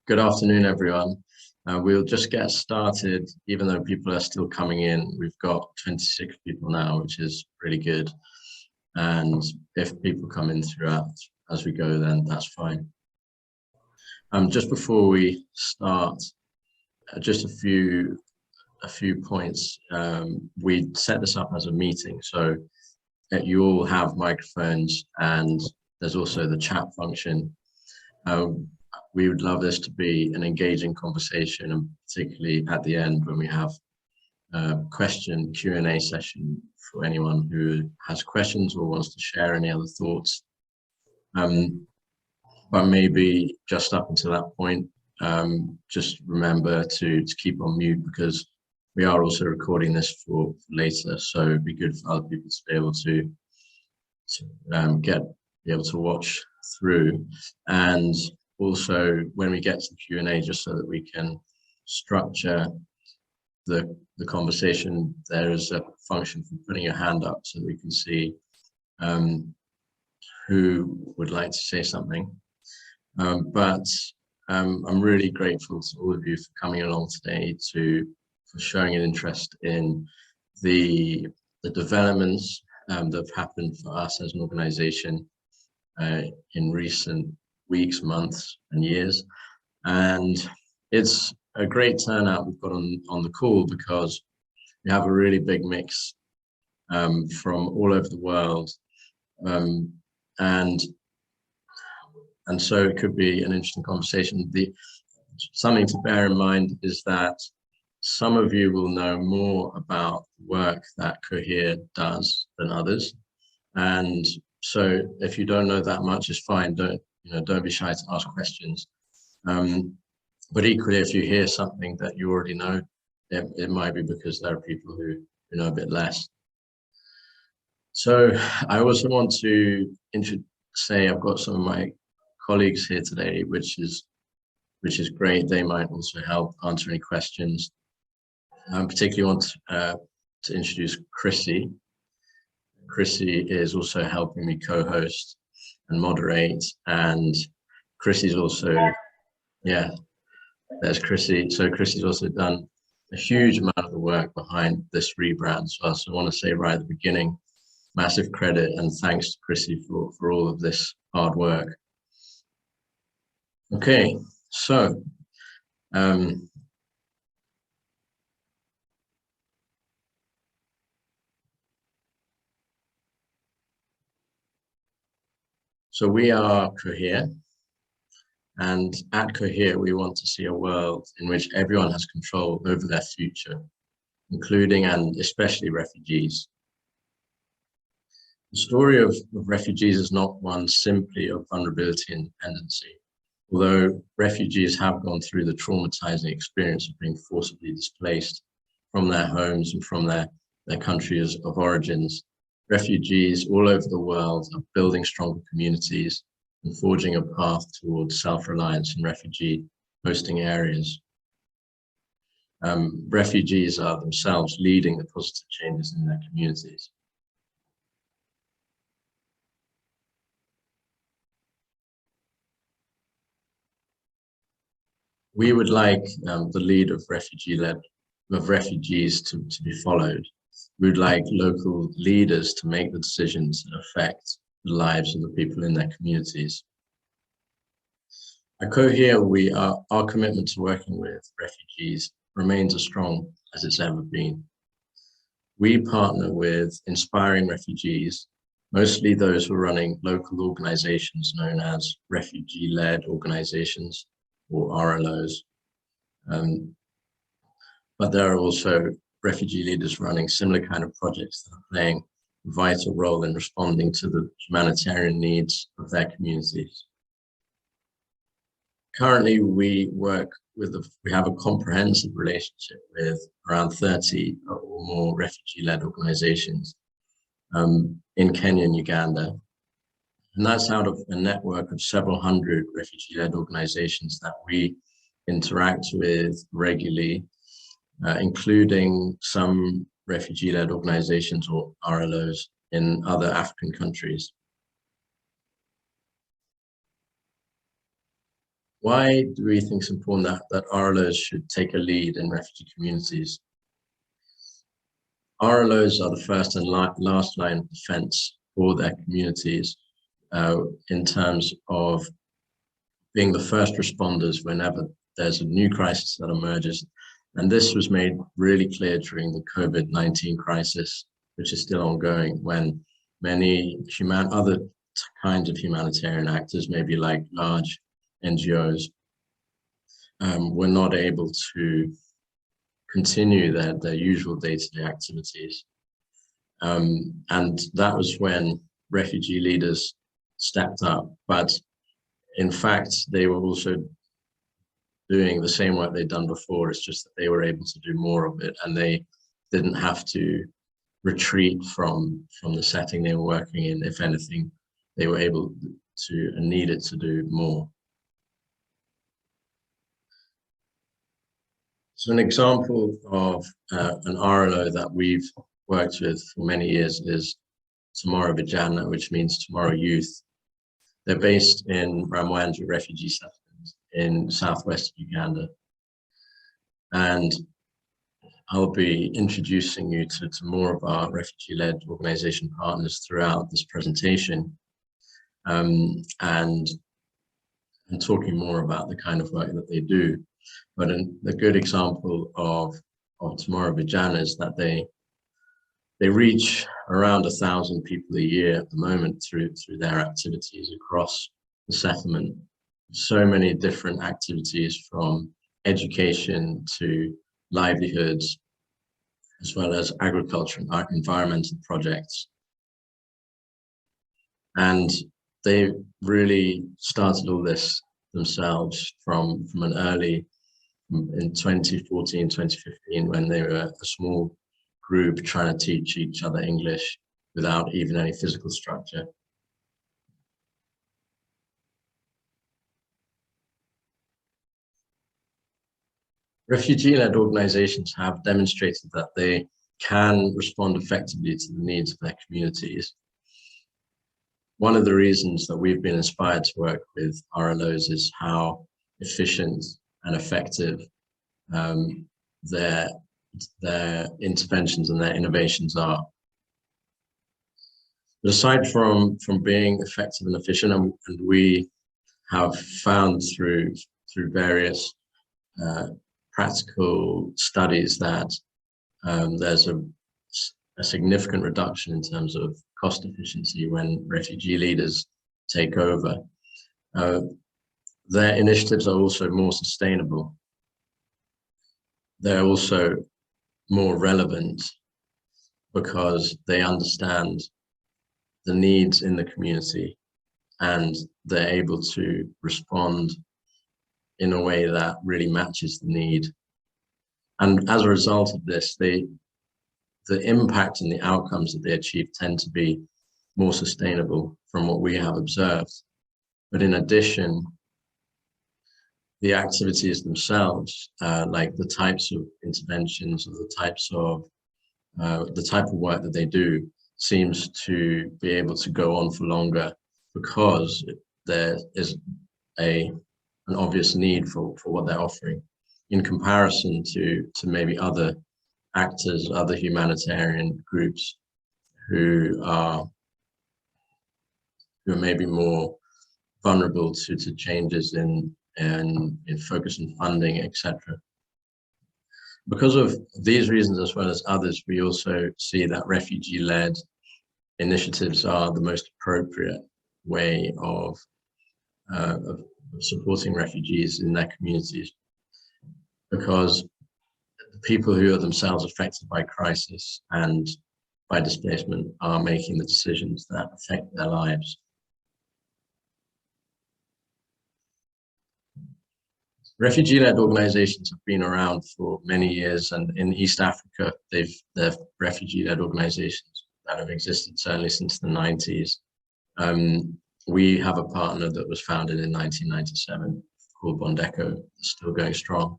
Good afternoon, everyone. We'll just get started, even though people are still coming in. We've got 26 people now, which is really good. And if people come in throughout as we go, then that's fine. Just before we start, just a few points. We set this up as a meeting, so that you all have microphones, and there's also the chat function. We would love this to be an engaging conversation, and particularly at the end when we have a Q&A session for anyone who has questions or wants to share any other thoughts. But maybe just up until that point, just remember to keep on mute, because we are also recording this for later, so it'd be good for other people to be able to be able to watch through. And also, when we get to the Q&A, just so that we can structure the conversation, there is a function for putting your hand up so that we can see who would like to say something. But I'm really grateful to all of you for coming along today, for showing an interest in the developments that have happened for us as an organization in recent weeks, months, and years. And it's a great turnout we've got on the call, because we have a really big mix from all over the world, and so it could be an interesting conversation. Something to bear in mind is that some of you will know more about the work that Cohere does than others, and so if you don't know that much, it's fine. Don't be shy to ask questions. But equally, if you hear something that you already know, it might be because there are people who know a bit less. So I also want to say I've got some of my colleagues here today, which is great. They might also help answer any questions. I particularly want to introduce Chrissy. Chrissy is also helping me co-host and moderate, and Chrissy's also, yeah, there's Chrissy. So Chrissy's also done a huge amount of the work behind this rebrand. So I also want to say right at the beginning, massive credit and thanks to Chrissy for all of this hard work. Okay, so so we are Cohere, and at Cohere we want to see a world in which everyone has control over their future, including and especially refugees. The story of refugees is not one simply of vulnerability and dependency, although refugees have gone through the traumatizing experience of being forcibly displaced from their homes and from their countries of origins. Refugees all over the world are building stronger communities and forging a path towards self-reliance in refugee hosting areas. Refugees are themselves leading the positive changes in their communities. We would like the lead of refugees to be followed. We would like local leaders to make the decisions that affect the lives of the people in their communities. At Cohere, our commitment to working with refugees remains as strong as it's ever been. We partner with inspiring refugees, mostly those who are running local organizations known as refugee-led organizations, or RLOs. But there are also refugee leaders running similar kind of projects that are playing a vital role in responding to the humanitarian needs of their communities. Currently, we have a comprehensive relationship with around 30 or more refugee-led organizations in Kenya and Uganda. And that's out of a network of several hundred refugee-led organizations that we interact with regularly, including some refugee-led organizations or RLOs in other African countries. Why do we think it's important that RLOs should take a lead in refugee communities? RLOs are the first and last line of defense for their communities in terms of being the first responders whenever there's a new crisis that emerges. And this was made really clear during the COVID-19 crisis, which is still ongoing, when many other kinds of humanitarian actors, maybe like large NGOs, were not able to continue their usual day-to-day activities. And that was when refugee leaders stepped up. But in fact, they were also doing the same work they'd done before. It's just that they were able to do more of it, and they didn't have to retreat from the setting they were working in. If anything, they were able to and needed to do more. So an example of an RLO that we've worked with for many years is Tomorrow Vijana, which means Tomorrow Youth. They're based in Ramwanja refugee settlement in southwest Uganda. And I'll be introducing you to more of our refugee-led organization partners throughout this presentation, and talking more about the kind of work that they do. But a good example of Tomorrow Vijana is that they reach around 1,000 people a year at the moment through their activities across the settlement. So many different activities, from education to livelihoods, as well as agriculture and environmental projects. And they really started all this themselves from an early, in 2014, 2015, when they were a small group trying to teach each other English without even any physical structure. Refugee-led organizations have demonstrated that they can respond effectively to the needs of their communities. One of the reasons that we've been inspired to work with RLOs is how efficient and effective their interventions and their innovations are. But aside from being effective and efficient, and we have found through various practical studies that there's a significant reduction in terms of cost efficiency when refugee leaders take over. Their initiatives are also more sustainable. They're also more relevant because they understand the needs in the community, and they're able to respond in a way that really matches the need. And as a result of this, the impact and the outcomes that they achieve tend to be more sustainable from what we have observed. But in addition, the activities themselves, like the types of interventions or the type of work that they do, seems to be able to go on for longer because there is an obvious need for what they're offering, in comparison to maybe other actors, other humanitarian groups who are maybe more vulnerable to changes in focus and funding, etc. Because of these reasons, as well as others, we also see that refugee-led initiatives are the most appropriate way of supporting refugees in their communities, because the people who are themselves affected by crisis and by displacement are making the decisions that affect their lives. Refugee-led organizations have been around for many years, and in East Africa, they're refugee-led organizations that have existed certainly since the 90s. We have a partner that was founded in 1997 called Bondeko, still going strong.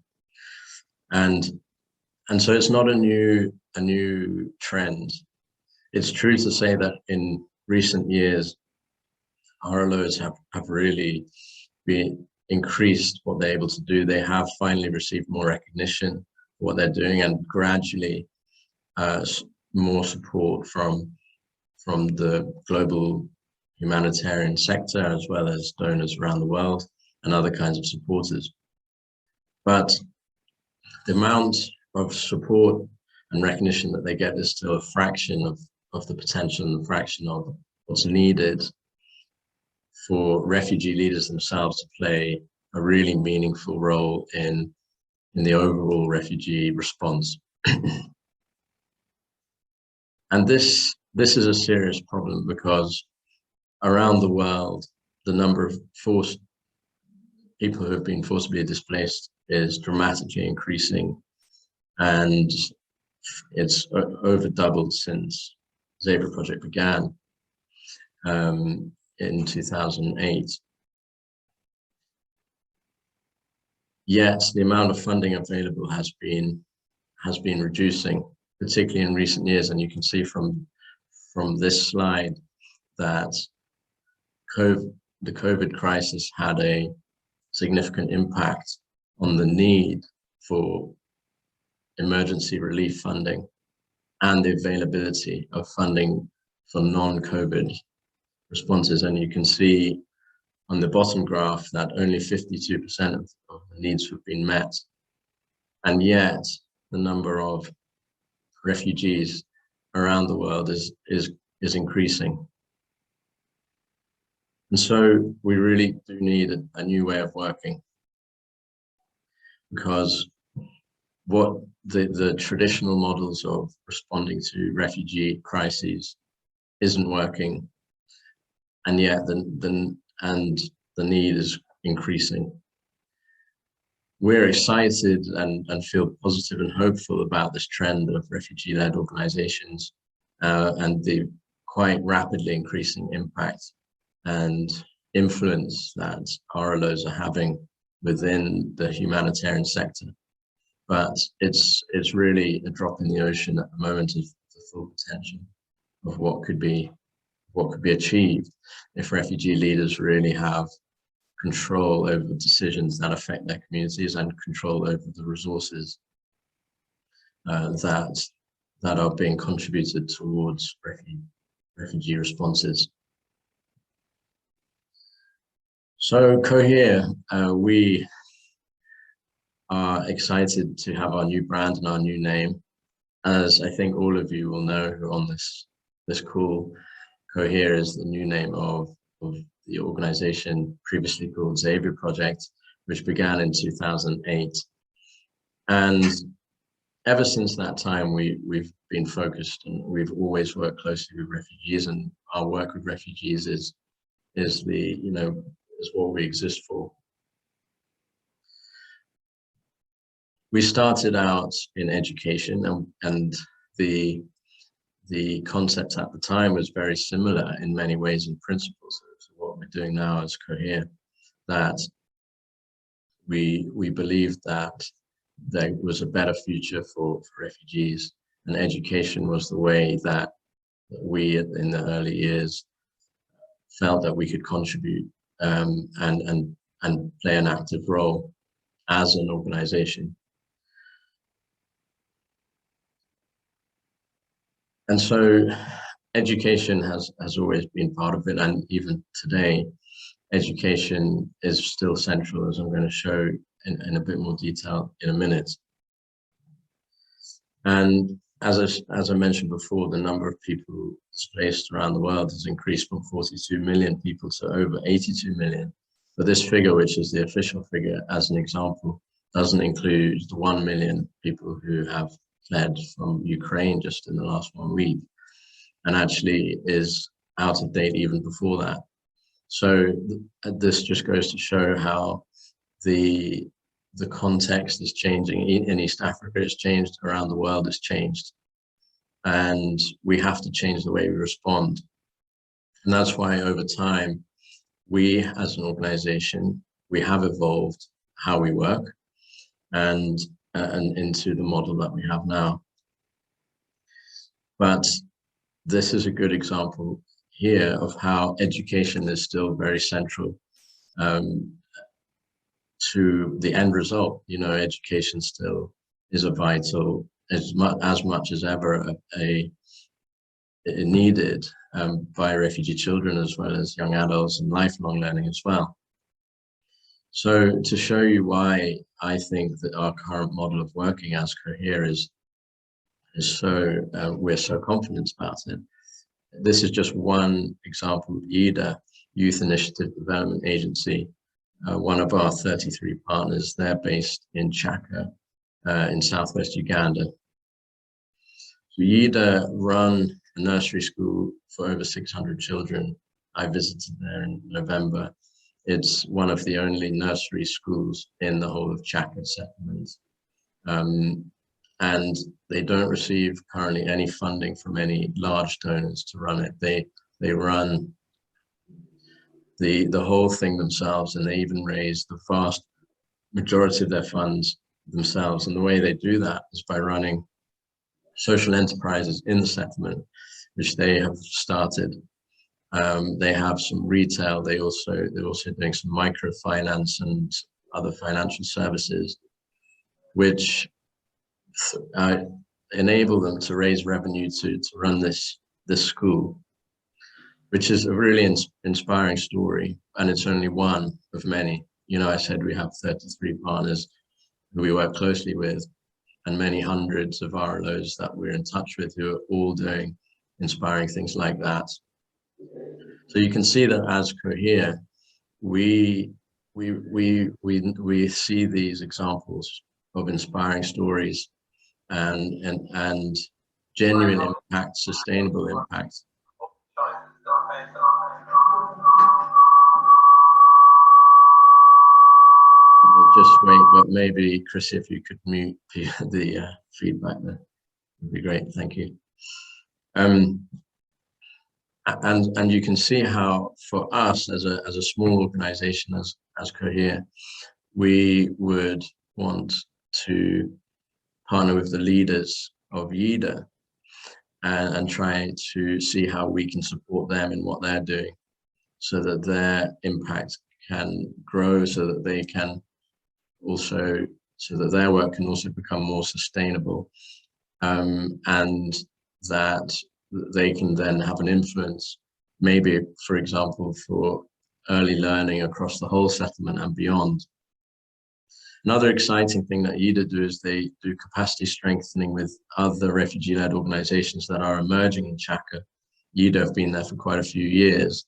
And so it's not a new trend. It's true to say that in recent years, RLOs have really increased what they're able to do. They have finally received more recognition for what they're doing, and gradually more support from the global humanitarian sector, as well as donors around the world and other kinds of supporters. But the amount of support and recognition that they get is still a fraction of the potential and a fraction of what's needed for refugee leaders themselves to play a really meaningful role in the overall refugee response. And this is a serious problem, because around the world, the number of people who have been forcibly displaced is dramatically increasing, and it's over doubled since Xavier project began in 2008. Yet the amount of funding available has been reducing, particularly in recent years, and you can see from this slide that the COVID crisis had a significant impact on the need for emergency relief funding and the availability of funding for non-COVID responses. And you can see on the bottom graph that only 52% of the needs have been met. And yet the number of refugees around the world is increasing. And so we really do need a new way of working, because what the traditional models of responding to refugee crises isn't working, and yet the need is increasing. We're excited and feel positive and hopeful about this trend of refugee-led organizations and the quite rapidly increasing impact and influence that RLOs are having within the humanitarian sector. But it's really a drop in the ocean at the moment of the full potential of what could be achieved if refugee leaders really have control over the decisions that affect their communities and control over the resources that are being contributed towards refugee responses. So Cohere, we are excited to have our new brand and our new name. As I think all of you will know who are on this call, Cohere is the new name of the organization previously called Xavier Project, which began in 2008. And ever since that time, we've been focused, and we've always worked closely with refugees, and our work with refugees is what we exist for. We started out in education, and the concept at the time was very similar in many ways and principles to what we're doing now as Cohere, that we believed that there was a better future for refugees, and education was the way that we in the early years felt that we could contribute and play an active role as an organization. And so education has always been part of it, and even today, education is still central, as I'm going to show in a bit more detail in a minute. And as I mentioned before, the number of people displaced around the world has increased from 42 million people to over 82 million. But this figure, which is the official figure, as an example, doesn't include the 1 million people who have fled from Ukraine just in the last 1 week, and actually is out of date even before that. So this just goes to show how the context is changing. In East Africa, it's changed, around the world it's changed, and we have to change the way we respond. And that's why over time, we as an organization, we have evolved how we work and into the model that we have now. But this is a good example here of how education is still very central. to the end result. You know, education still is a vital, as much as ever, needed by refugee children as well as young adults, and lifelong learning as well. So to show you why I think that our current model of working as Cohere is so, we're so confident about it. This is just one example of YIDA, Youth Initiative Development Agency, one of our 33 partners. They're based in Chaka, in southwest Uganda. So YIDA run a nursery school for over 600 children. I visited there in November. It's one of the only nursery schools in the whole of Chaka settlement. And they don't receive currently any funding from any large donors to run it. They run the whole thing themselves, and they even raise the vast majority of their funds themselves. And the way they do that is by running social enterprises in the settlement, which they have started. They have some retail. They're also doing some microfinance and other financial services, which enable them to raise revenue to run this school, which is a really inspiring story. And it's only one of many. You know, I said we have 33 partners who we work closely with, and many hundreds of RLOs that we're in touch with who are all doing inspiring things like that. So you can see that as Cohere, we see these examples of inspiring stories and genuine impact, sustainable impact. I'll just wait, but maybe Chris, if you could mute the feedback there, would be great. Thank you. And you can see how, for us as a small organization as Cohere, we would want to partner with the leaders of YIDA and try to see how we can support them in what they're doing, so that their impact can grow, so that they can also, so that their work can also become more sustainable, and that they can then have an influence, maybe, for example, for early learning across the whole settlement and beyond. Another exciting thing that YIDA do is they do capacity strengthening with other refugee-led organizations that are emerging in Chaka. YIDA have been there for quite a few years,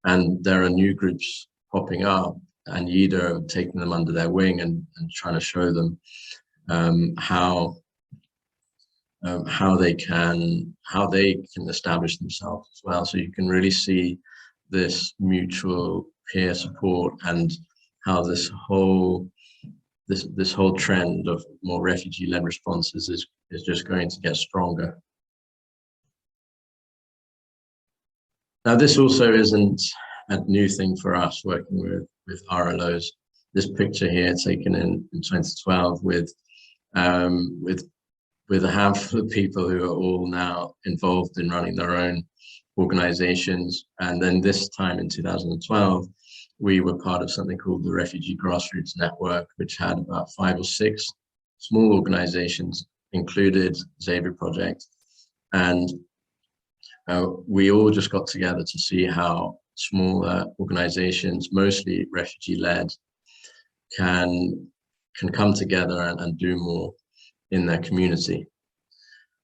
and there are new groups popping up, and YIDA are taking them under their wing and trying to show them how they can establish themselves as well. So you can really see this mutual peer support, and how this whole trend of more refugee-led responses is just going to get stronger. Now, this also isn't a new thing for us, working with RLOs. This picture here, taken in 2012 with a handful of people who are all now involved in running their own organizations. And then this time in 2012, we were part of something called the Refugee Grassroots Network, which had about 5 or 6 small organizations, included Xavier project. And we all just got together to see how smaller organizations, mostly refugee-led, can come together and do more in their community.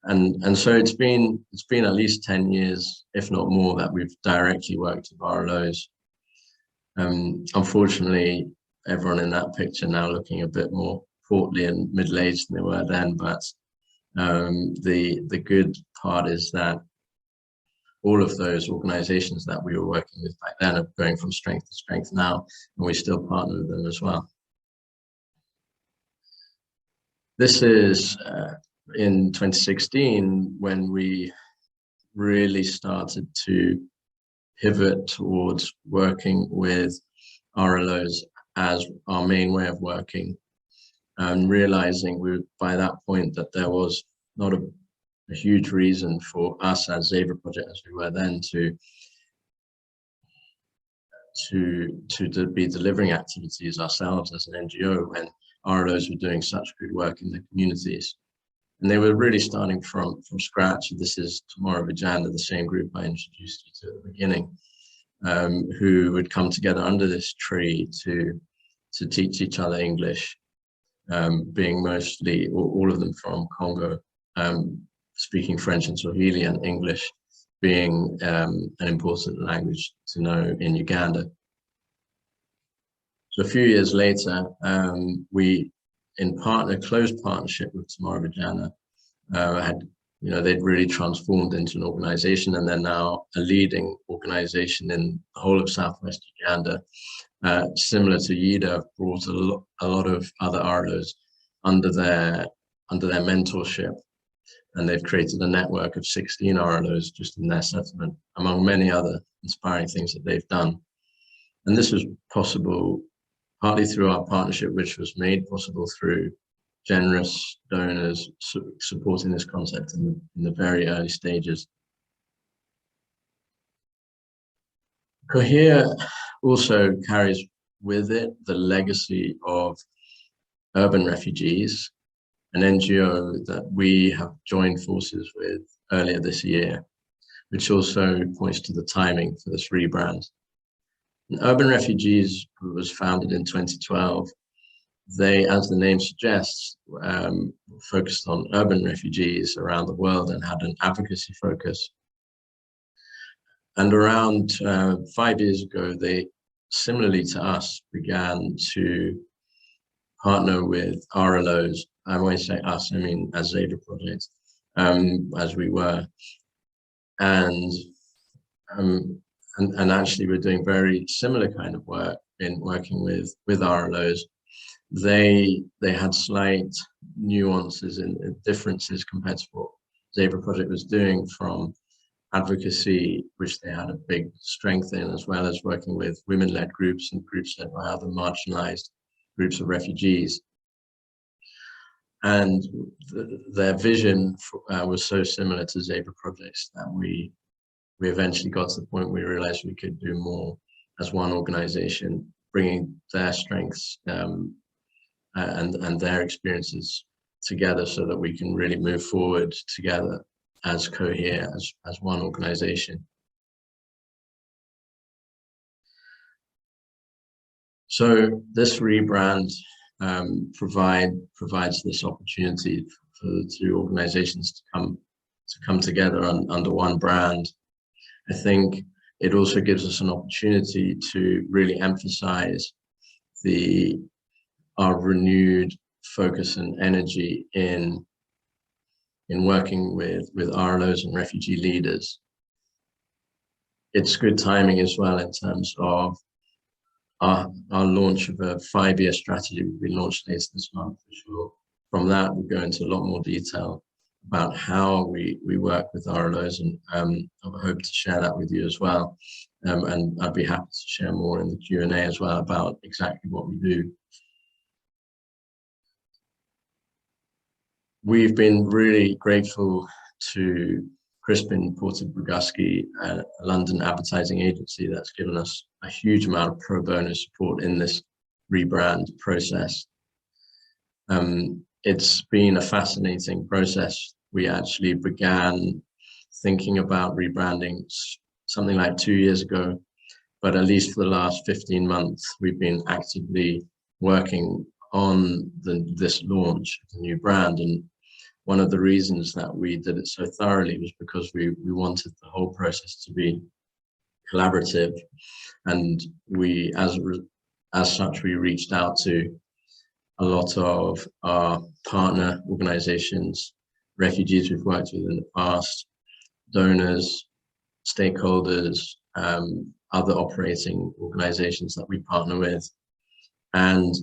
And so it's been at least 10 years, if not more, that we've directly worked with RLOs. Unfortunately, everyone in that picture now looking a bit more portly and middle-aged than they were then, but the good part is that all of those organizations that we were working with back then are going from strength to strength now, and we still partner with them as well. This is in 2016, when we really started to pivot towards working with RLOs as our main way of working, and realizing by that point that there was not a huge reason for us as Xavier Project, as we were then, to to be delivering activities ourselves as an NGO when RLOs were doing such good work in the communities. And they were really starting from scratch. This is Tomorrow Vijanda, the same group I introduced you to at the beginning, who would come together under this tree to teach each other English, being mostly, all of them from Congo, speaking French and Swahili, and English being an important language to know in Uganda. So a few years later, we, in close partnership with Tomorrow Vijana, they'd really transformed into an organization, and they're now a leading organization in the whole of Southwest Uganda. Similar to YIDA, have brought a lot of other RLOs under their mentorship, and they've created a network of 16 RLOs just in their settlement, among many other inspiring things that they've done. And this was possible partly through our partnership, which was made possible through generous donors supporting this concept in the very early stages. Cohere also carries with it the legacy of urban refugees, an NGO that we have joined forces with earlier this year, which also points to the timing for this rebrand. And Urban Refugees was founded in 2012. They, as the name suggests, focused on urban refugees around the world and had an advocacy focus. And around 5 years ago, they, similarly to us, began to partner with RLOs. I won't say us, I mean as Xavier Project, as we were. And actually we're doing very similar kind of work in working with RLOs. They had slight nuances and differences compared to what Xavier Project was doing, from advocacy, which they had a big strength in, as well as working with women-led groups and groups led by other marginalized groups of refugees. And their vision was so similar to Xavier Project's that we eventually got to the point where we realized we could do more as one organization, bringing their strengths and their experiences together so that we can really move forward together as Cohere, as one organization. So this rebrand provides this opportunity for the two organizations to come together under one brand. I think it also gives us an opportunity to really emphasize our renewed focus and energy in working with RLOs and refugee leaders. It's good timing as well in terms of our launch of a 5-year strategy will be launched later this month for sure. From that, we'll go into a lot more detail about how we work with RLOs, and I hope to share that with you as well. And I'd be happy to share more in the Q&A as well about exactly what we do. We've been really grateful to Crispin Porter-Brugusky, a London advertising agency that's given us a huge amount of pro bono support in this rebrand process. It's been a fascinating process. We actually began thinking about rebranding something like 2 years ago, but at least for the last 15 months, we've been actively working on this launch of the new brand. And one of the reasons that we did it so thoroughly was because we wanted the whole process to be collaborative. And we, as such, we reached out to a lot of our partner organizations, refugees we've worked with in the past, donors, stakeholders, other operating organizations that we partner with. And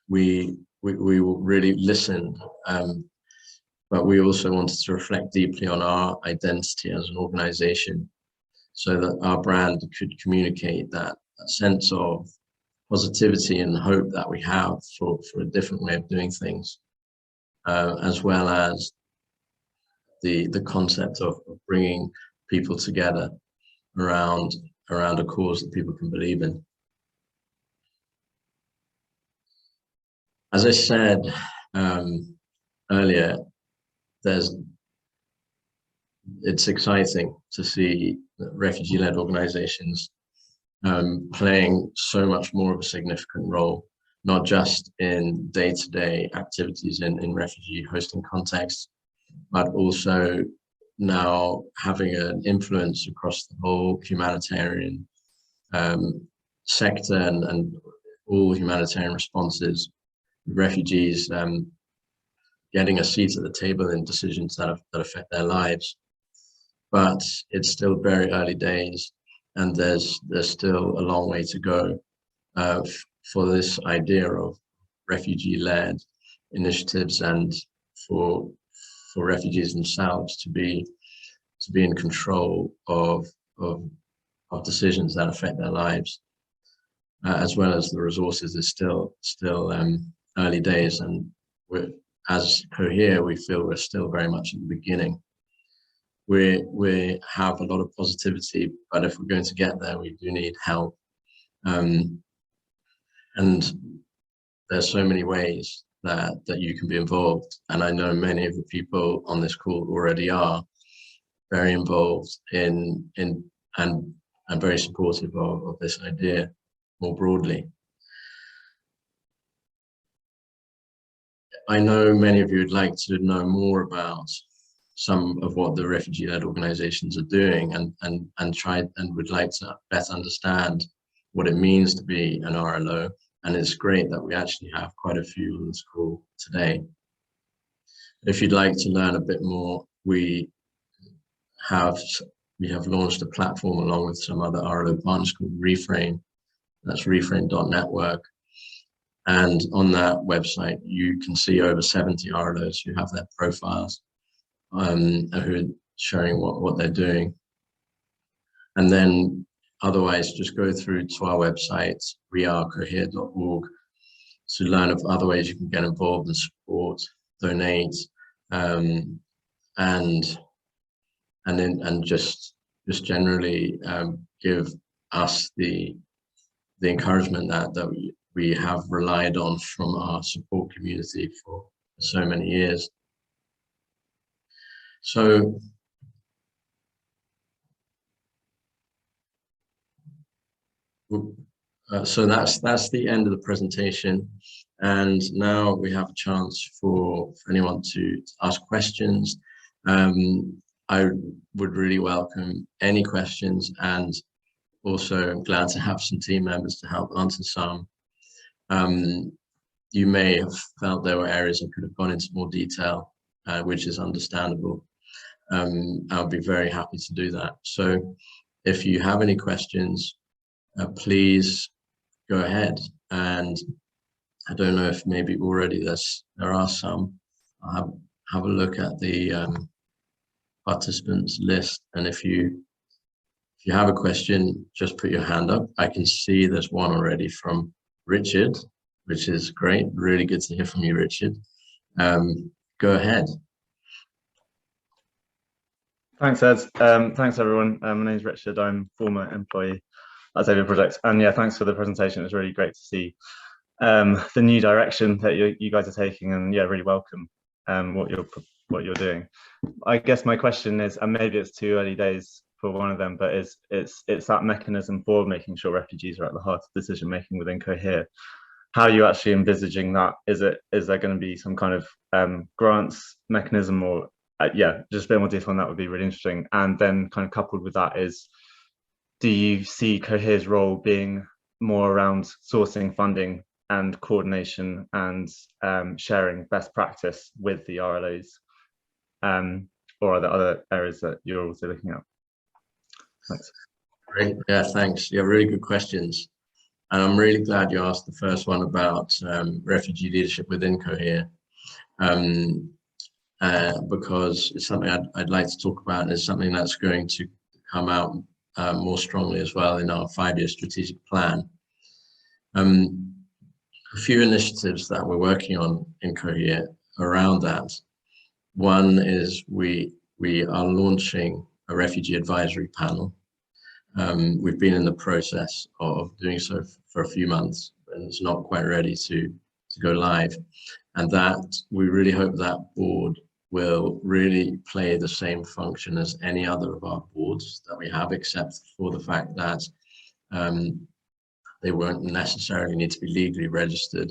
we really listened, but we also wanted to reflect deeply on our identity as an organization so that our brand could communicate that sense of positivity and hope that we have for a different way of doing things, as well as the concept of bringing people together around around a cause that people can believe in. As I said earlier, it's exciting to see refugee-led organizations playing so much more of a significant role, not just in day-to-day activities in refugee hosting contexts, but also now having an influence across the whole humanitarian sector and all humanitarian responses, refugees getting a seat at the table in decisions that affect their lives. But it's still very early days, and there's still a long way to go for this idea of refugee-led initiatives, and for refugees themselves to be in control of decisions that affect their lives, as well as the resources. Is still early days, and as Cohere, we feel we're still very much at the beginning. We have a lot of positivity, but if we're going to get there, we do need help. And there's so many ways that you can be involved. And I know many of the people on this call already are very involved and very supportive of this idea more broadly. I know many of you would like to know more about some of what the refugee-led organizations are doing, and would like to better understand what it means to be an RLO. And it's great that we actually have quite a few on this call today. If you'd like to learn a bit more, we have launched a platform along with some other RLO partners called Reframe. That's reframe.network. And on that website, you can see over 70 RLOs who have their profiles, who are showing what they're doing. And then otherwise, just go through to our website, wearecohere.org, to learn of other ways you can get involved and support, donate, and just generally give us the encouragement that we have relied on from our support community for so many years. So that's the end of the presentation, and now we have a chance for anyone to ask questions. I would really welcome any questions, and also I'm glad to have some team members to help answer some. You may have felt there were areas I could have gone into more detail, which is understandable. I'll be very happy to do that. So if you have any questions, please go ahead. And I don't know if maybe already there are some. I'll have a look at the participants list, and if you have a question, just put your hand up. I can see there's one already from Richard, which is great. Really good to hear from you, Richard. Go ahead. Thanks, Ed. Thanks, everyone. My name is Richard. I'm former employee at Xavier Project. And yeah, thanks for the presentation. It was really great to see the new direction that you guys are taking, and yeah, really welcome what you're doing. I guess my question is, and maybe it's too early days for one of them, but it's that mechanism for making sure refugees are at the heart of decision making within Cohere. How are you actually envisaging that? Is there going to be some kind of grants mechanism, or yeah, just a bit more detail on that would be really interesting. And then kind of coupled with that is, do you see Cohere's role being more around sourcing funding and coordination and sharing best practice with the RLOs, or are there other areas that you're also looking at? Thanks. Great, yeah, thanks. Yeah, really good questions. And I'm really glad you asked the first one about refugee leadership within Cohere, because it's something I'd like to talk about, and it's something that's going to come out more strongly as well in our 5-year strategic plan. A few initiatives that we're working on in Cohere around that. One is we are launching a refugee advisory panel, We've been in the process of doing so for a few months, and it's not quite ready to go live. And that we really hope that board will really play the same function as any other of our boards that we have, except for the fact that they won't necessarily need to be legally registered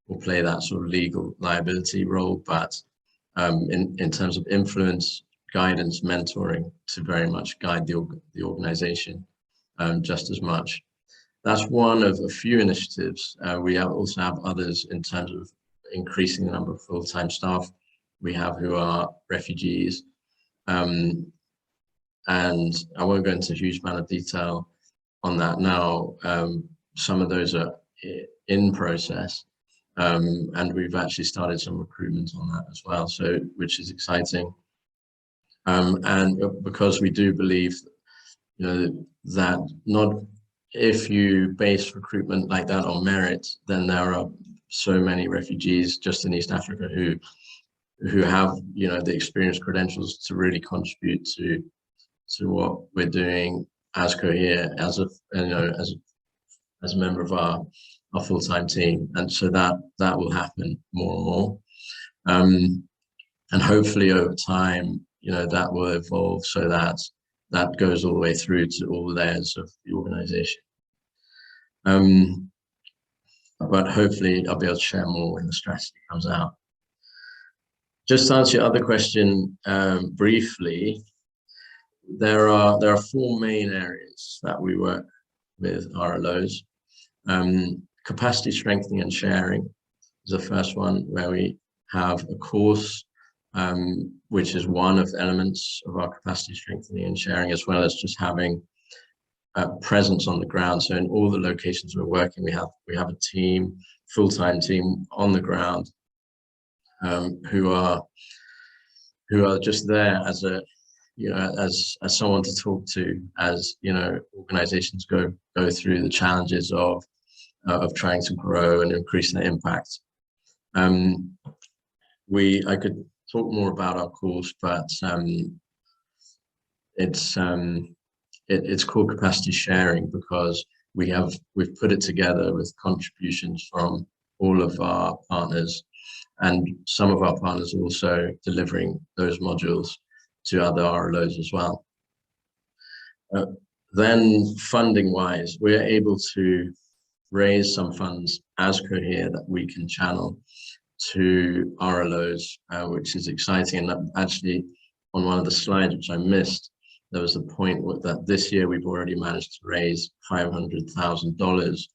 or play that sort of legal liability role, but in terms of influence, guidance, mentoring, to very much guide the organization just as much. That's one of a few initiatives. We also have others in terms of increasing the number of full-time staff we have who are refugees. And I won't go into a huge amount of detail on that now. Some of those are in process, and we've actually started some recruitment on that as well, so which is exciting. And because we do believe, that not if you base recruitment like that on merit, then there are so many refugees just in East Africa who have the experience credentials to really contribute to what we're doing as Cohere, as a member of our full-time team. And so that will happen more and more, and hopefully over time that will evolve so that goes all the way through to all layers of the organization. But hopefully I'll be able to share more when the strategy comes out. Just to answer your other question briefly, there are four main areas that we work with RLOs. Capacity strengthening and sharing is the first one, where we have a course which is one of the elements of our capacity strengthening and sharing, as well as just having a presence on the ground. So in all the locations we're working, we have a team, full-time team on the ground, who are just there as a as someone to talk to as organizations go through the challenges of trying to grow and increase their impact. I could talk more about our course, but it's called capacity sharing because we've put it together with contributions from all of our partners, and some of our partners are also delivering those modules to other RLOs as well. Then funding wise, we're able to raise some funds as Cohere that we can channel to RLOs, which is exciting. And actually on one of the slides which I missed, there was a point that this year we've already managed to raise $500,000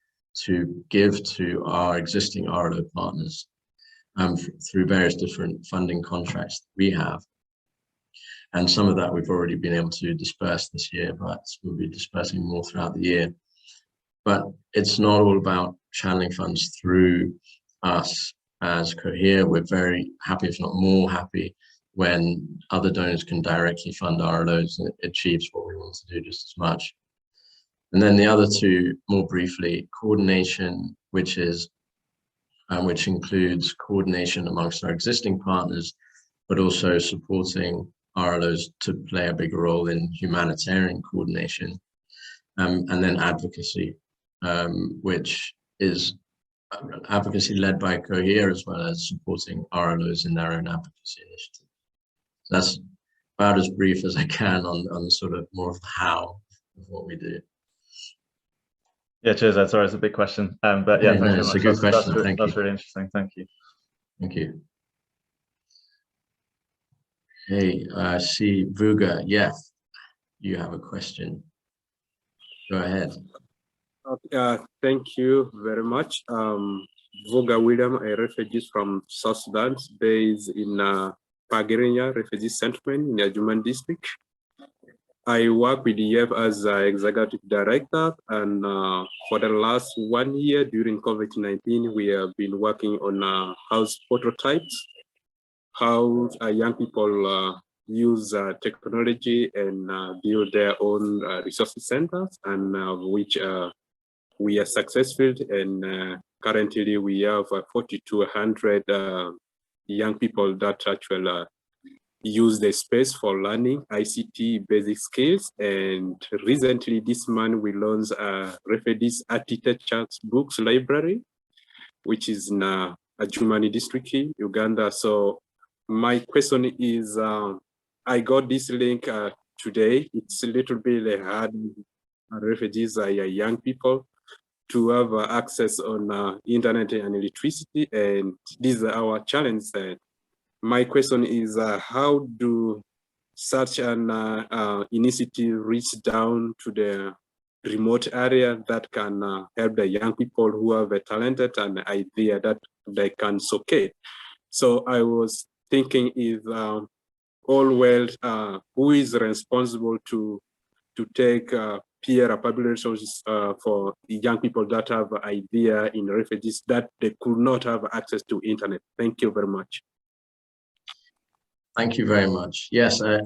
to give to our existing RLO partners through various different funding contracts that we have. And some of that we've already been able to disperse this year, but we'll be dispersing more throughout the year. But it's not all about channeling funds through us as Cohere. We're very happy, if not more happy, when other donors can directly fund RLOs, and it achieves what we want to do just as much. And then the other two, more briefly, coordination, which includes coordination amongst our existing partners, but also supporting RLOs to play a bigger role in humanitarian coordination, and then advocacy, which is advocacy led by Cohere, as well as supporting RLOs in their own advocacy initiative. So that's about as brief as I can on sort of more of the how of what we do. Yeah, cheers, Ed. Sorry, it's a big question, but yeah, thanks very much. It's a good question. Thank you. That's really interesting. Thank you. Thank you. Hey, I see Vuga. Yes, you have a question. Go ahead. Thank you very much. Vuga William, a refugee from South Sudan, based in Pagirinya Refugee Settlement in the Ajuman district. I work with the EF as executive director, and for the last 1 year during COVID-19, we have been working on house prototypes, how young people use technology and build their own resource centers, and which we are successful. And currently we have 4,200 young people that actually use the space for learning ICT basic skills. And recently this month we launched a Refugees Architecture Books Library, which is in Adjumani district, Uganda. So my question is, I got this link today. It's a little bit hard. Refugees are young people to have access on internet and electricity, and these are our challenges. My question is, how do such an initiative reach down to the remote area that can help the young people who have a talented and idea that they can socket? So I was thinking, is all well, who is responsible to take peer public resources for the young people that have idea in refugees that they could not have access to internet? Thank you very much. Thank you very much. Yes, I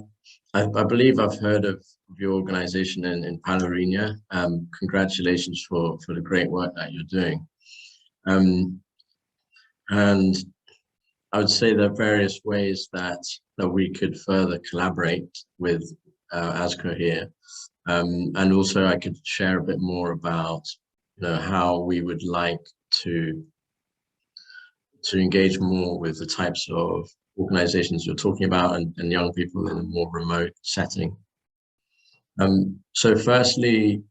believe I've heard of your organization in Palarinia. Congratulations for the great work that you're doing. And I would say there are various ways that we could further collaborate with as Cohere. And also I could share a bit more about how we would like to engage more with the types of organizations you're talking about and young people in a more remote setting. So firstly,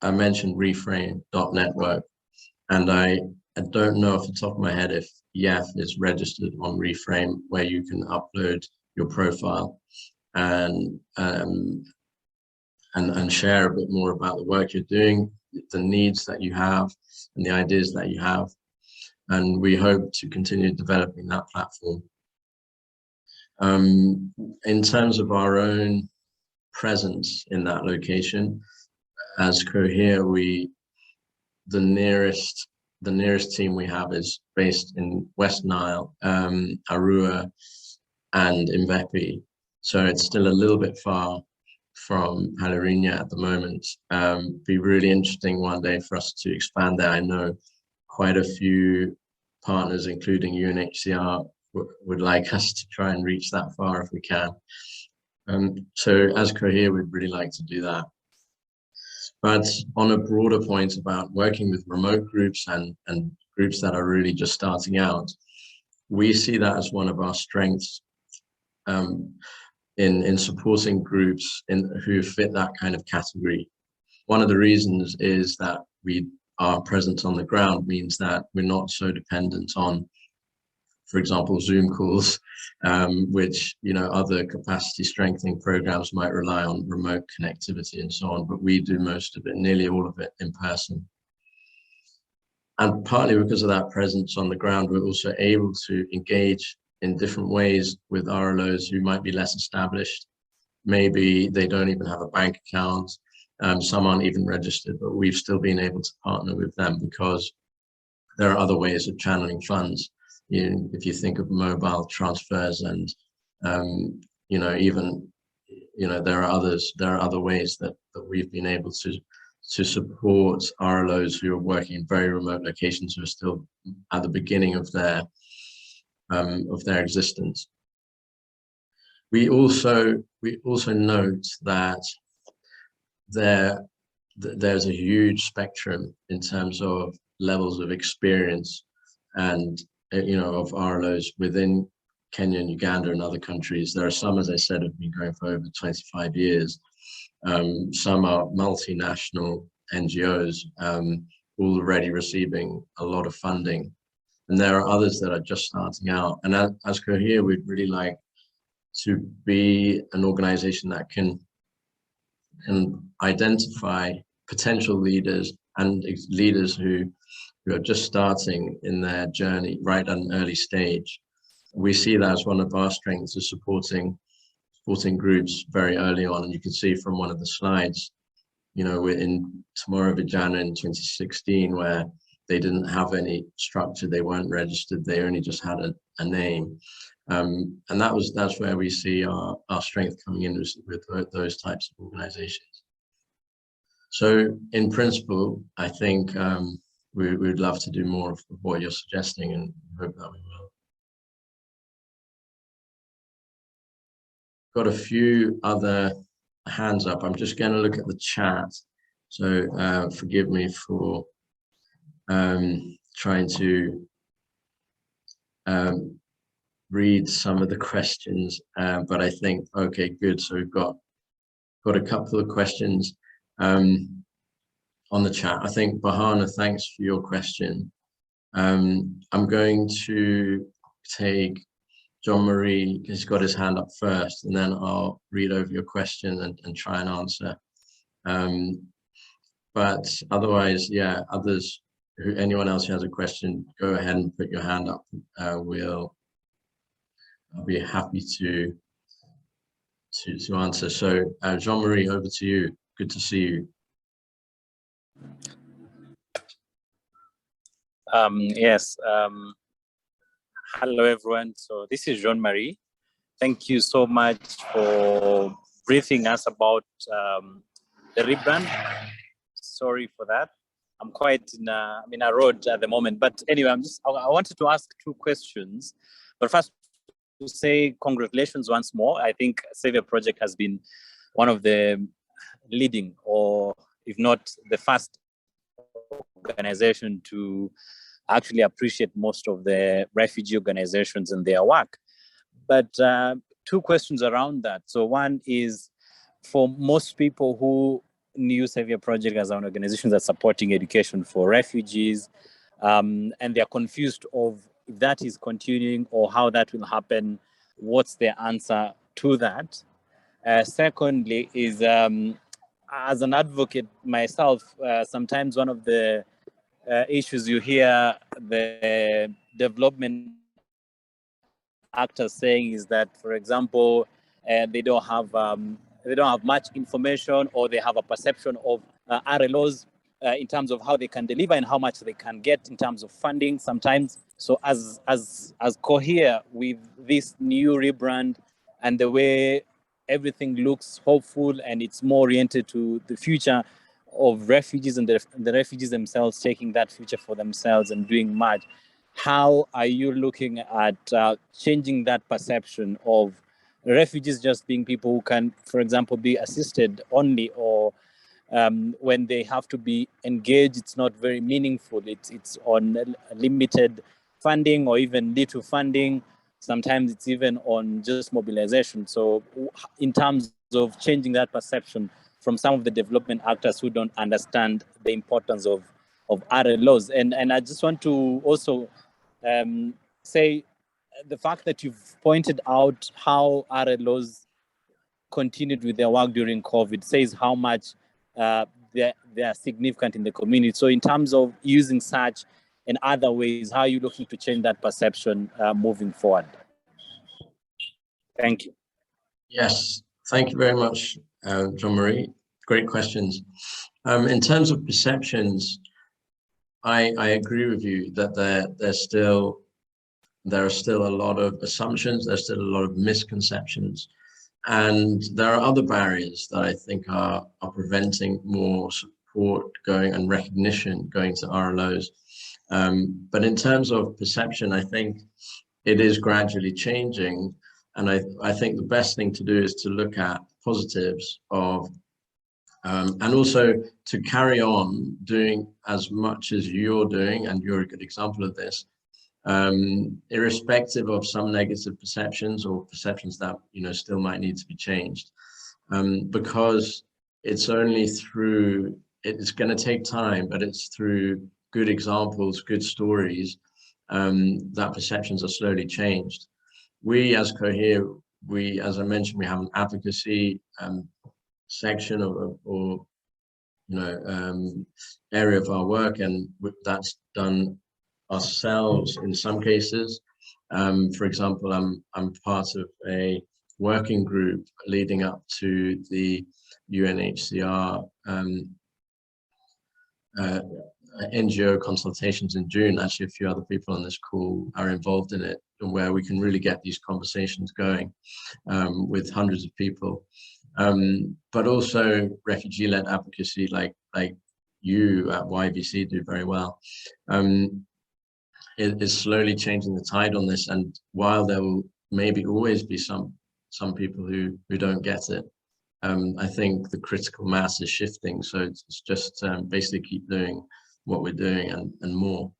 I mentioned Reframe.network, and I don't know off the top of my head if YEF is registered on Reframe, where you can upload your profile and share a bit more about the work you're doing, the needs that you have, and the ideas that you have. And we hope to continue developing that platform. In terms of our own presence in that location, as Cohere, the nearest team we have is based in West Nile, Arua, and Mvepi. So it's still a little bit far from Palarinia at the moment. Be really interesting one day for us to expand there. I know quite a few partners, including UNHCR, would like us to try and reach that far if we can. So as Cohere, we'd really like to do that. But on a broader point about working with remote groups and groups that are really just starting out, we see that as one of our strengths in supporting groups who fit that kind of category. One of the reasons is that our presence on the ground means that we're not so dependent on, for example, Zoom calls, which other capacity strengthening programs might rely on remote connectivity and so on, but we do most of it, nearly all of it, in person. And partly because of that presence on the ground, we're also able to engage in different ways with RLOs who might be less established. Maybe they don't even have a bank account. Some aren't even registered, but we've still been able to partner with them because there are other ways of channeling funds. If you think of mobile transfers and even there are other ways that we've been able to support RLOs who are working in very remote locations, who are still at the beginning of their existence. We also note that there's a huge spectrum in terms of levels of experience and of RLOs within Kenya and Uganda and other countries. There are some, as I said, have been going for over 25 years. Some are multinational NGOs already receiving a lot of funding. And there are others that are just starting out. And as Cohere, we'd really like to be an organization that can identify potential leaders and leaders who are just starting in their journey right at an early stage. We see that as one of our strengths, is supporting groups very early on. And you can see from one of the slides, we're in Tomorrow Vijana in 2016, where they didn't have any structure, they weren't registered, they only just had a name. And that's where we see our strength coming in with those types of organizations. So in principle, I think we would love to do more of what you're suggesting, and hope that we will. got a few other hands up. I'm just going to look at the chat. So forgive me for trying to read some of the questions, but I think, okay, good. So we've got a couple of questions on the chat. I think, Bahana, thanks for your question. I'm going to take John Marie, he's got his hand up first, and then I'll read over your question and try and answer. But otherwise, yeah, others, anyone else who has a question, go ahead and put your hand up. I'll be happy to answer. So Jean Marie, over to you. Good to see you. Yes. Hello, everyone. So this is Jean Marie. Thank you so much for briefing us about the rebrand. Sorry for that. I'm quite in a road at the moment. But anyway, I wanted to ask two questions. But first, to say congratulations once more. I think Xavier project has been one of the leading, or if not the first organization to actually appreciate most of the refugee organizations and their work. But two questions around that. So one is, for most people who knew Xavier project as an organization that's supporting education for refugees, and they're confused of if that is continuing or how that will happen, what's their answer to that? Secondly is, as an advocate myself, sometimes one of the issues you hear the development actors saying is that, for example, they don't have much information, or they have a perception of RLOs in terms of how they can deliver and how much they can get in terms of funding sometimes. So as Cohere, with this new rebrand and the way everything looks hopeful and it's more oriented to the future of refugees and the refugees themselves taking that future for themselves and doing much, how are you looking at changing that perception of refugees just being people who can, for example, be assisted only, or when they have to be engaged, it's not very meaningful. It's on limited funding or even little funding. Sometimes it's even on just mobilization. So in terms of changing that perception from some of the development actors who don't understand the importance of RLOs. And I just want to also say the fact that you've pointed out how RLOs continued with their work during COVID says how much they are significant in the community. So in terms of using such and other ways, how are you looking to change that perception moving forward? Thank you. Yes, thank you very much, John Marie. Great questions. In terms of perceptions, I agree with you that there are still a lot of assumptions, there's still a lot of misconceptions, and there are other barriers that I think are preventing more support going and recognition going to RLOs. But in terms of perception, I think it is gradually changing. And I think the best thing to do is to look at positives of, and also to carry on doing as much as you're doing, and you're a good example of this, irrespective of some negative perceptions or perceptions that, you know, still might need to be changed. Because it's only through, it's going to take time, but it's through good examples, good stories, that perceptions are slowly changed. We as Cohere, as I mentioned, we have an advocacy section or area of our work, and that's done ourselves in some cases. For example, I'm part of a working group leading up to the UNHCR NGO consultations in June. Actually, a few other people on this call are involved in it, where we can really get these conversations going with hundreds of people. But also refugee-led advocacy, like you at YVC do very well. It is slowly changing the tide on this, and while there will maybe always be some some people who don't get it. I think the critical mass is shifting, so it's just basically keep doing what we're doing and more.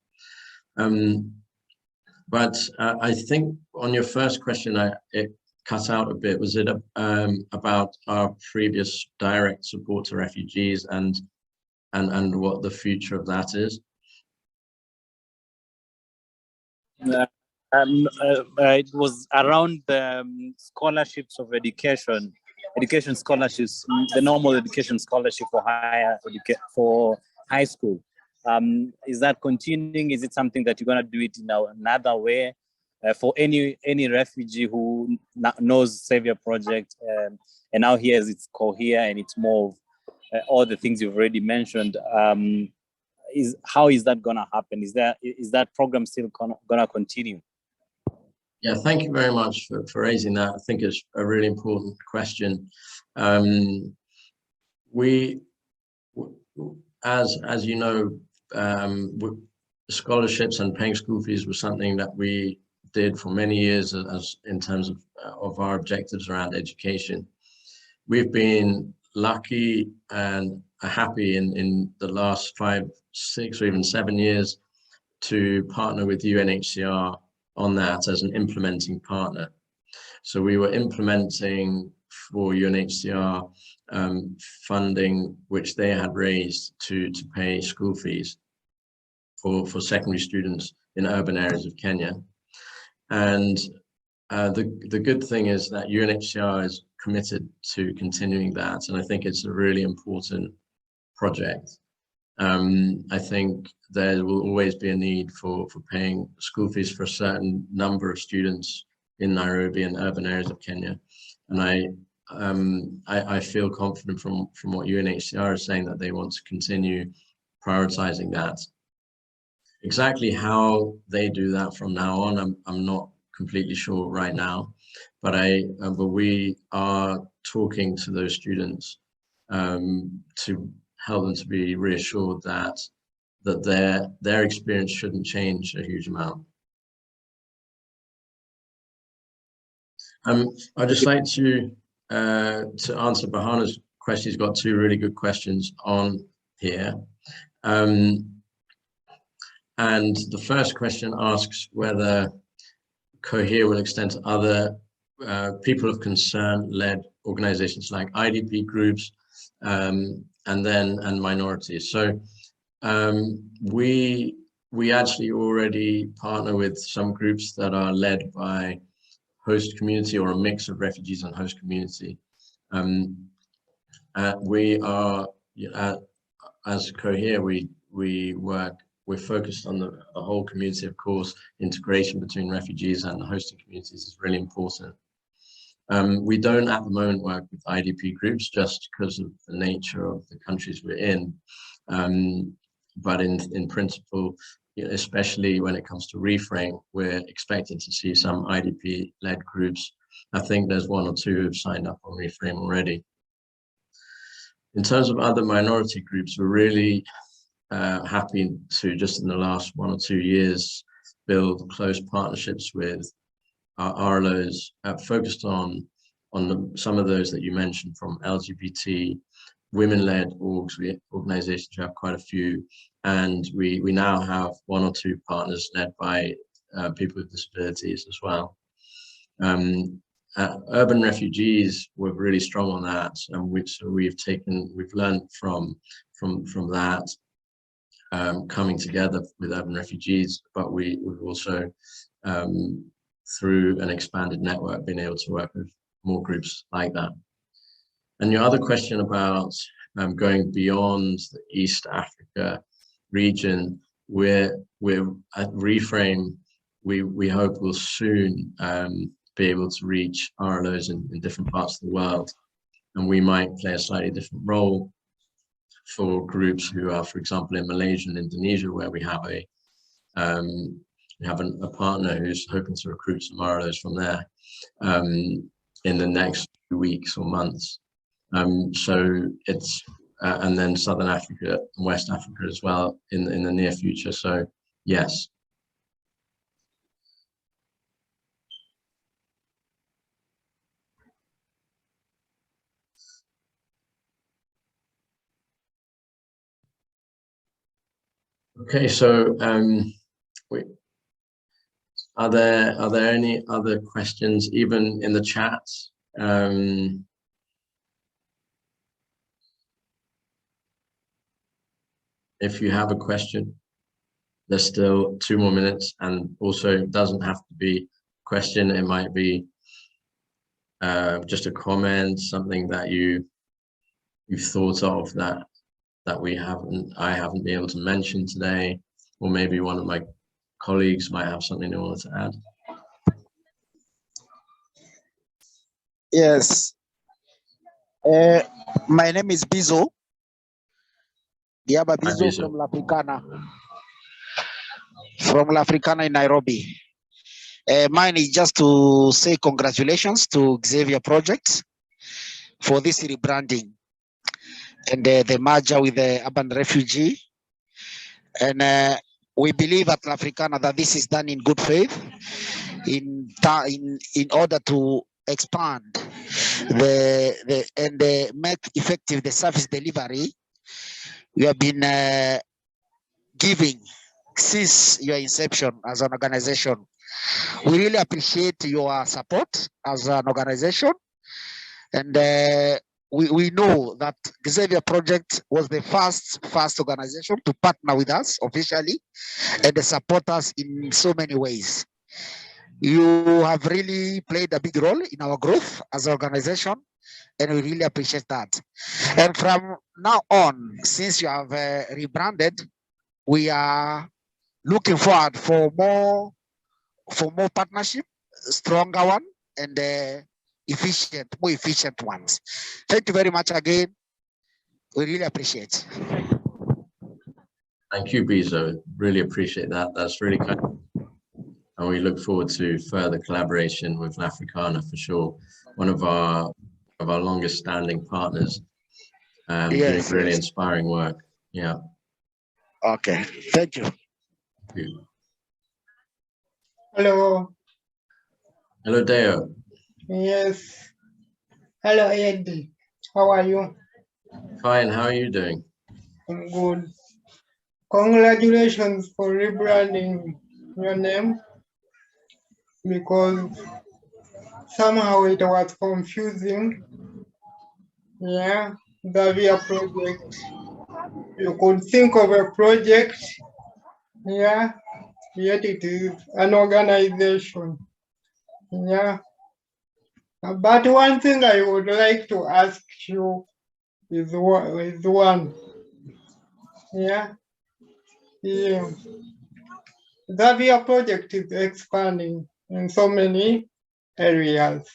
But I think on your first question, it cut out a bit. Was it about our previous direct support to refugees and what the future of that is? It was around the scholarships of education scholarships, the normal education scholarship for high school. Is that continuing? Is it something that you're going to do it in another way for any refugee who knows Xavier project and now hears it's Cohere and it's more of all the things you've already mentioned? How is that going to happen? Is that program still going to continue? Yeah, thank you very much for raising that. I think it's a really important question. We, as you know, scholarships and paying school fees was something that we did for many years as in terms of our objectives around education. We've been lucky and happy in the last 5, 6, or even 7 years to partner with UNHCR on that as an implementing partner. So we were implementing for UNHCR funding which they had raised to pay school fees for secondary students in urban areas of Kenya. And the good thing is that UNHCR is committed to continuing that, and I think it's a really important project. I think there will always be a need for paying school fees for a certain number of students in Nairobi and urban areas of Kenya. And I feel confident from what UNHCR is saying that they want to continue prioritizing that. Exactly how they do that from now on, I'm not completely sure right now, but we are talking to those students to help them to be reassured that their experience shouldn't change a huge amount. I'd just like to answer Bahana's question. He's got 2 really good questions on here. And the first question asks whether Cohere will extend to other people of concern-led organizations like IDP groups and minorities. So we actually already partner with some groups that are led by host community or a mix of refugees and host community. We are, as Cohere, we're focused on the whole community, of course. Integration between refugees and the hosting communities is really important. We don't at the moment work with IDP groups just because of the nature of the countries we're in. But in principle, especially when it comes to Reframe, we're expecting to see some IDP-led groups. I think there's 1 or 2 who've signed up on Reframe already. In terms of other minority groups, we're really happy to just in the last 1 or 2 years build close partnerships with our RLOs focused on some of those that you mentioned, from LGBT, women-led organizations. We have quite a few, and we now have 1 or 2 partners led by people with disabilities as well. Urban refugees were really strong on that, and we've learned from that. Coming together with urban refugees, but we've also through an expanded network been able to work with more groups like that. And your other question about going beyond the East Africa region, we're at Reframe, we hope we'll soon be able to reach RLOs in different parts of the world, and we might play a slightly different role for groups who are, for example, in Malaysia and Indonesia, where we have a partner who's hoping to recruit some RLOs from there in the next few weeks or months. So it's and then Southern Africa and West Africa as well in the near future. So yes. Okay, so are there any other questions, even in the chat? If you have a question, there's still 2 more minutes, and also it doesn't have to be a question. It might be just a comment, something that you've thought of that I haven't been able to mention today, or maybe one of my colleagues might have something they wanted to add. Yes. My name is Bizo. Diaba Bizo from L'Africana. From L'Africana in Nairobi. Mine is just to say congratulations to Xavier project for this rebranding and the merger with the urban refugee. And we believe at L'Africana that this is done in good faith in order to expand and make effective the service delivery we have been giving since your inception as an organization. We really appreciate your support as an organization, and we know that Xavier Project was the first organization to partner with us officially and support us in so many ways. You have really played a big role in our growth as an organization, and we really appreciate that. And from now on, since you have rebranded, we are looking forward for more partnership, stronger one, and more efficient ones. Thank you very much again. We really appreciate. Thank you, Bizo. Really appreciate that. That's really kind. And we look forward to further collaboration with L'Africana for sure. One of our longest standing partners, doing really inspiring work. Yeah. Okay. Thank you. Thank you. Hello. Hello, Deo. Yes. Hello, Andy. How are you? Fine. How are you doing? I'm good. Congratulations for rebranding your name, because somehow it was confusing. Yeah, Xavier project. You could think of a project, yeah, yet it is an organization. Yeah. But one thing I would like to ask you is one. Yeah. Yeah. Xavier project is expanding in so many areas.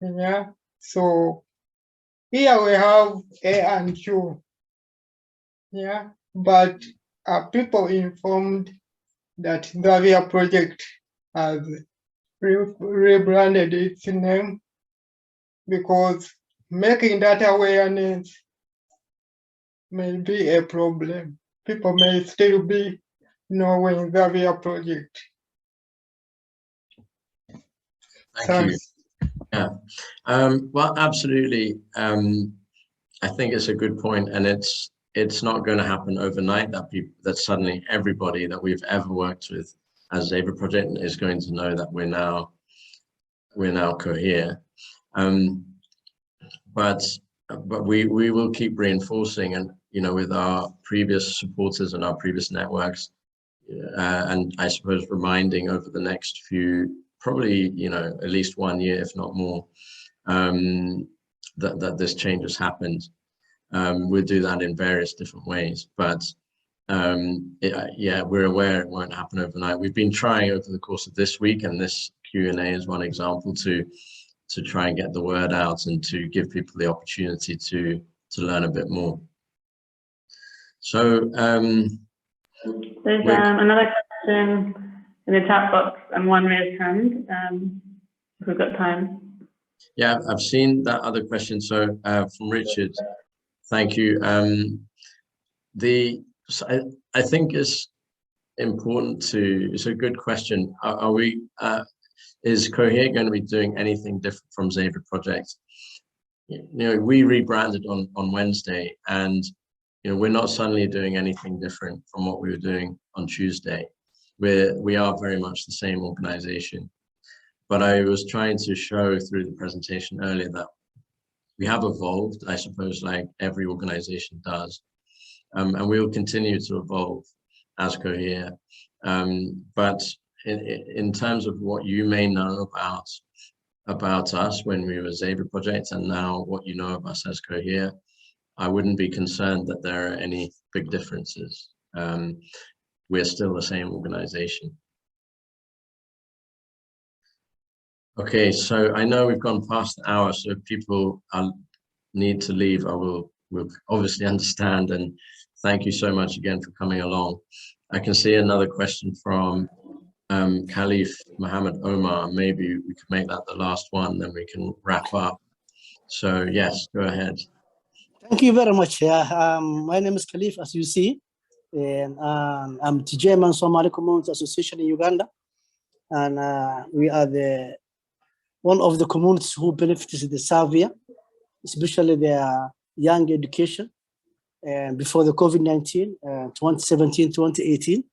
Yeah. So here we have A and Q. Yeah. But are people informed that Xavier project has rebranded its name? Because making that awareness may be a problem. People may still be knowing Xavier project. Thank you. Yeah. Well, absolutely. I think it's a good point, and it's not going to happen overnight that suddenly everybody that we've ever worked with as Xavier project is going to know that we're now Cohere. But we will keep reinforcing, and with our previous supporters and our previous networks, and I suppose reminding over the next few, probably at least 1 year, if not more, that this change has happened. We'll do that in various different ways, but yeah, we're aware it won't happen overnight. We've been trying over the course of this week, and this Q&A is one example to try and get the word out and to give people the opportunity to learn a bit more. So there's another question in the chat box and one raised hand, if we've got time. Yeah, I've seen that other question. So from Richard, thank you. So I think it's important it's a good question. Is Cohere going to be doing anything different from Xavier project? We rebranded on Wednesday, and we're not suddenly doing anything different from what we were doing on Tuesday. We are very much the same organization. But I was trying to show through the presentation earlier that we have evolved, I suppose, like every organization does. And we will continue to evolve as Cohere. But in terms of what you may know about us when we were Xavier Project, and now what you know of us as Cohere, I wouldn't be concerned that there are any big differences. We're still the same organization. Okay, so I know we've gone past the hour, so if people need to leave, will obviously understand, and thank you so much again for coming along. I can see another question from Khalif Mohammed Omar. Maybe we could make that the last one, then we can wrap up. So yes, go ahead. Thank you very much. My name is Khalif, as you see, and I'm the Chairman Somali Community Association in Uganda, and we are one of the communities who benefits the Xavier, especially their young education, before the COVID-19, 2017, 2018.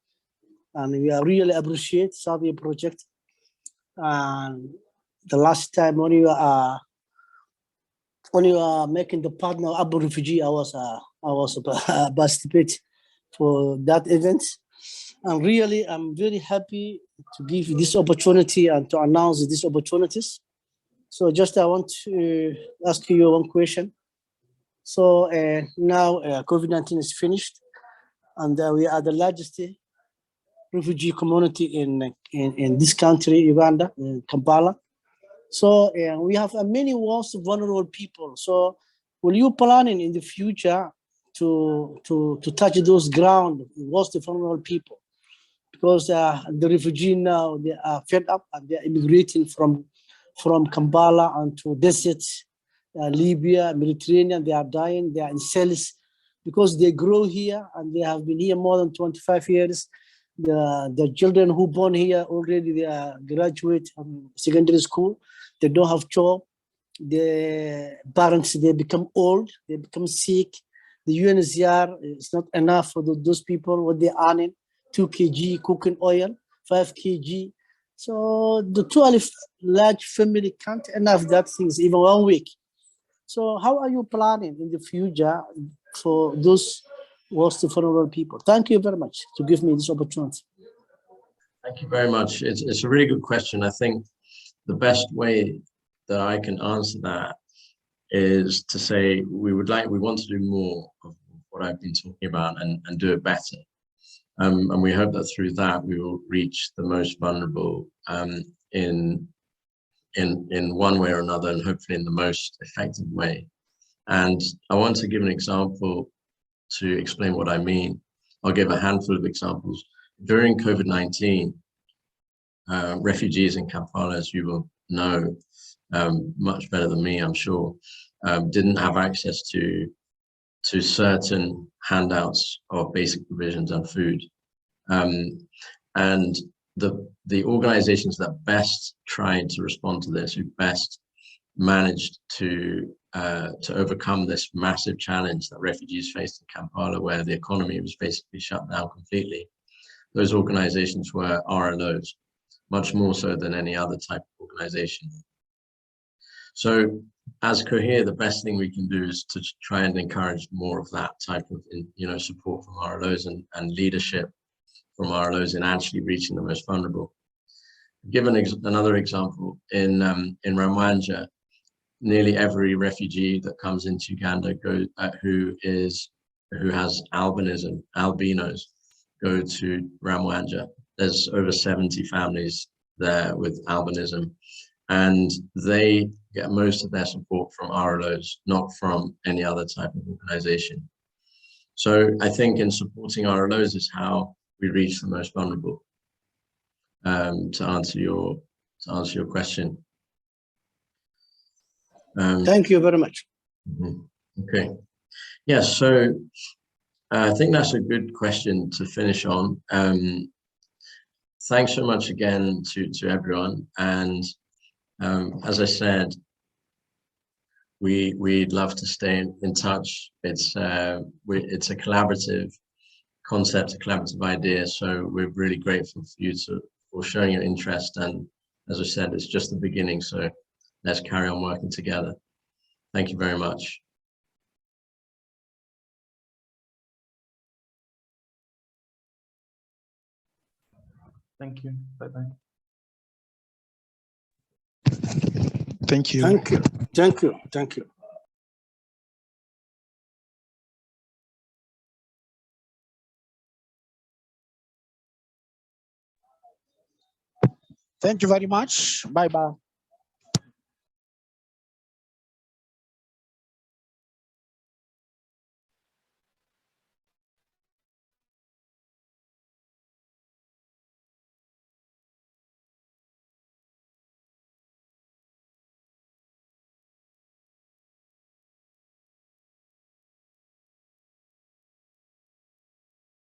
And we are really appreciate Xavier project. And the last time when you are making the partner Abu Refugee, I was participate for that event. And really, I'm very happy to give this opportunity and to announce these opportunities. So just I want to ask you one question. So now COVID-19 is finished, and we are the largest refugee community in this country, Uganda, in Kampala. So we have many most vulnerable people. So will you planning in the future to touch those ground, most vulnerable people? Because the refugee now, they are fed up and they are immigrating from Kampala and to desert, Libya, Mediterranean. They are dying, they are in cells because they grow here and they have been here more than 25 years. The children who born here already, they are graduate from secondary school. They don't have job. The parents, they become old, they become sick. The UNHCR is not enough for those people, what they're earning. 2 kg cooking oil, 5 kg. So the 12 large family can't enough that things, even 1 week. So how are you planning in the future for those most vulnerable people? Thank you very much to give me this opportunity. Thank you very much. It's a really good question. I think the best way that I can answer that is to say we want to do more of what I've been talking about and do it better. And we hope that through that we will reach the most vulnerable in one way or another, and hopefully in the most effective way. And I want to give an example to explain what I mean. I'll give a handful of examples. During COVID-19, refugees in Kampala, as you will know much better than me, I'm sure, didn't have access to certain handouts of basic provisions and food. And the organizations that best tried to respond to this, who best managed to overcome this massive challenge that refugees faced in Kampala, where the economy was basically shut down completely, those organizations were RLOs, much more so than any other type of organization. So as Cohere, the best thing we can do is to try and encourage more of that type of support from RLOs and leadership from RLOs in actually reaching the most vulnerable. Given another example, in Rwanda, nearly every refugee that comes into Uganda who has albinos, go to Rwanda. There's over 70 families there with albinism, and they get most of their support from RLOs, not from any other type of organization. So I think in supporting RLOs is how we reach the most vulnerable. To answer your question. Thank you very much. Okay. Yes, so I think that's a good question to finish on. Thanks so much again to everyone. And as I said, we'd love to stay in touch. It's a collaborative concept, a collaborative idea. So we're really grateful for you for showing your interest. And as I said, it's just the beginning. So let's carry on working together. Thank you very much. Thank you. Bye-bye. Thank you. Thank you. Thank you. Thank you. Thank you very much. Bye-bye.